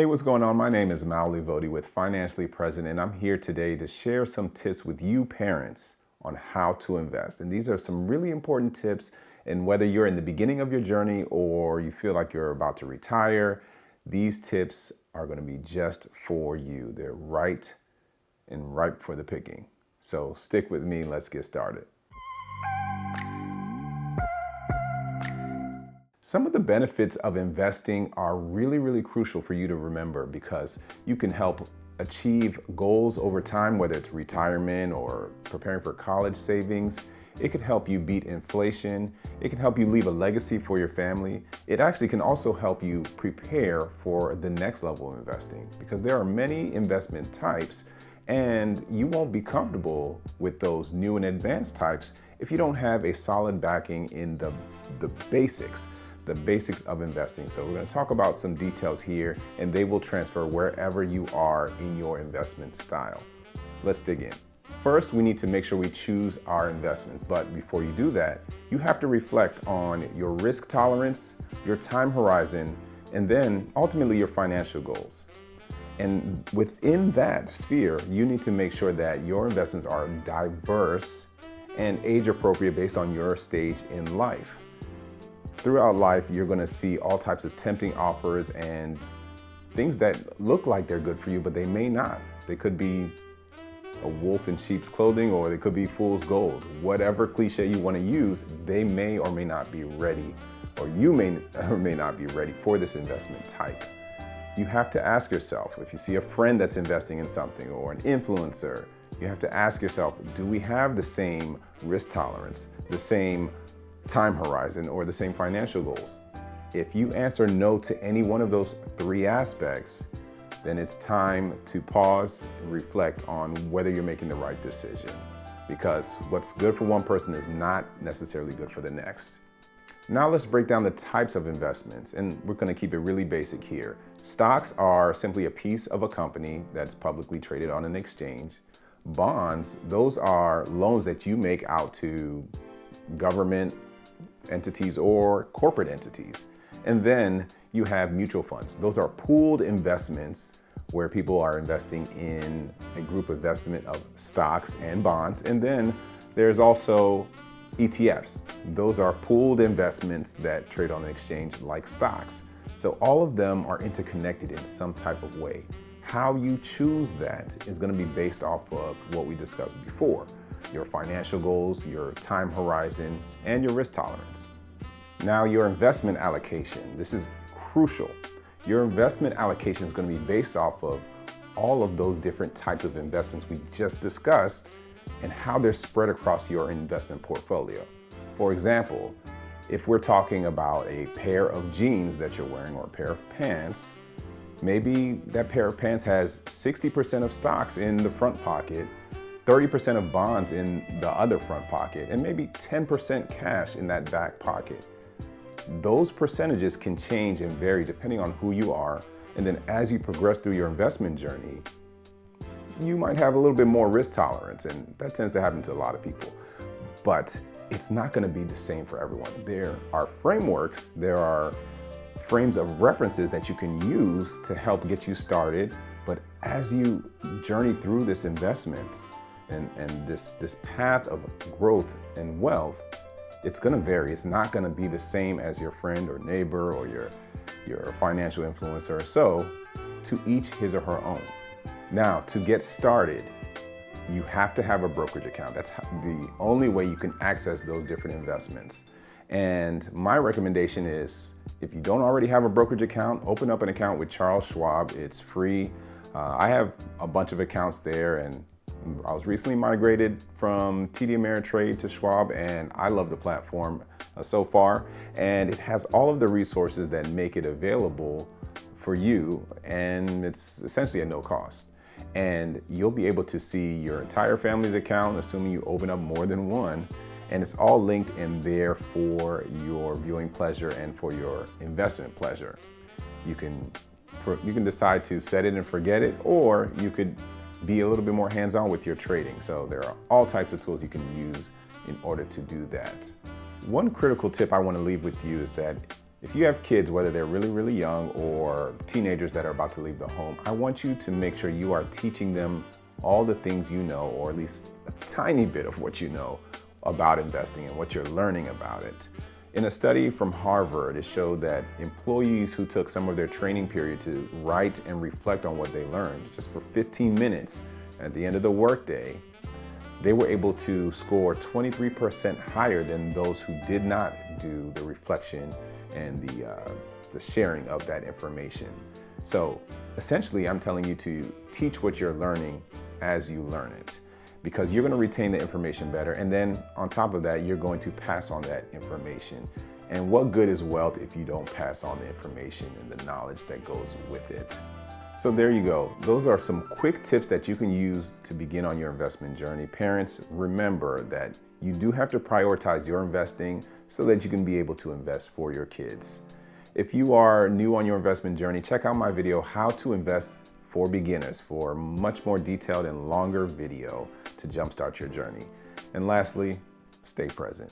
Hey, what's going on? My name is Mauli Vodi with Financially Present, and I'm here today to share some tips with you parents on how to invest. And these are some really important tips, and whether you're in the beginning of your journey or you feel like you're about to retire, these tips are going to be just for you. They're right and ripe for the picking. So stick with me, let's get started. Some of the benefits of investing are really crucial for you to remember because you can help achieve goals over time, whether it's retirement or preparing for college savings. It could help you beat inflation. It can help you leave a legacy for your family. It actually can also help you prepare for the next level of investing because there are many investment types and you won't be comfortable with those new and advanced types if you don't have a solid backing in the basics of investing. So we're going to talk about some details here and they will transfer wherever you are in your investment style. Let's dig in. First, we need to make sure we choose our investments. But before you do that, you have to reflect on your risk tolerance, your time horizon, and then ultimately your financial goals. And within that sphere, you need to make sure that your investments are diverse and age appropriate based on your stage in life. Throughout life, you're going to see all types of tempting offers and things that look like they're good for you, but they may not. They could be a wolf in sheep's clothing, or they could be fool's gold. Whatever cliche you want to use, they may or may not be ready, or you may or may not be ready for this investment type. You have to ask yourself, if you see a friend that's investing in something or an influencer, you have to ask yourself, do we have the same risk tolerance, the same time horizon, or the same financial goals? If you answer no to any one of those three aspects, then it's time to pause and reflect on whether you're making the right decision, because what's good for one person is not necessarily good for the next. Now let's break down the types of investments, and we're going to keep it really basic here. Stocks are simply a piece of a company that's publicly traded on an exchange. Bonds, those are loans that you make out to government entities or corporate entities. And then you have mutual funds. Those are pooled investments where people are investing in a group investment of stocks and bonds. And then there's also ETFs. Those are pooled investments that trade on an exchange like stocks. So all of them are interconnected in some type of way. How you choose that is going to be based off of what we discussed before: your financial goals, your time horizon, and your risk tolerance. Now, your investment allocation. This is crucial. Your investment allocation is going to be based off of all of those different types of investments we just discussed and how they're spread across your investment portfolio. For example, if we're talking about a pair of jeans that you're wearing or a pair of pants, maybe that pair of pants has 60% of stocks in the front pocket, 30% of bonds in the other front pocket, and maybe 10% cash in that back pocket. Those percentages can change and vary depending on who you are. And then as you progress through your investment journey, you might have a little bit more risk tolerance, and that tends to happen to a lot of people. But it's not going to be the same for everyone. There are frameworks, there are frames of references that you can use to help get you started. But as you journey through this investment and this path of growth and wealth, it's going to vary. It's not going to be the same as your friend or neighbor or your financial influencer. So to each his or her own. Now, to get started, you have to have a brokerage account. That's the only way you can access those different investments. And my recommendation is, if you don't already have a brokerage account, open up an account with Charles Schwab. It's free. I have a bunch of accounts there, and I was recently migrated from TD Ameritrade to Schwab, and I love the platform so far. And it has all of the resources that make it available for you, and it's essentially at no cost. And you'll be able to see your entire family's account, assuming you open up more than one. And it's all linked in there for your viewing pleasure and for your investment pleasure. You can decide to set it and forget it, or you could be a little bit more hands-on with your trading. So there are all types of tools you can use in order to do that. One critical tip I want to leave with you is that If you have kids, whether they're really, really young or teenagers that are about to leave the home, I want you to make sure you are teaching them all the things you know, or at least a tiny bit of what you know about investing and what you're learning about it. In a study from Harvard, it showed that employees who took some of their training period to write and reflect on what they learned just for 15 minutes at the end of the workday, they were able to score 23% higher than those who did not do the reflection and the sharing of that information. So essentially, I'm telling you to teach what you're learning as you learn it, because you're going to retain the information better. And then on top of that, you're going to pass on that information. And what good is wealth if you don't pass on the information and the knowledge that goes with it? So there you go. Those are some quick tips that you can use to begin on your investment journey. Parents, remember that you do have to prioritize your investing so that you can be able to invest for your kids. If you are new on your investment journey, check out my video, How to Invest for Beginners, for a much more detailed and longer video to jumpstart your journey. And lastly, stay present.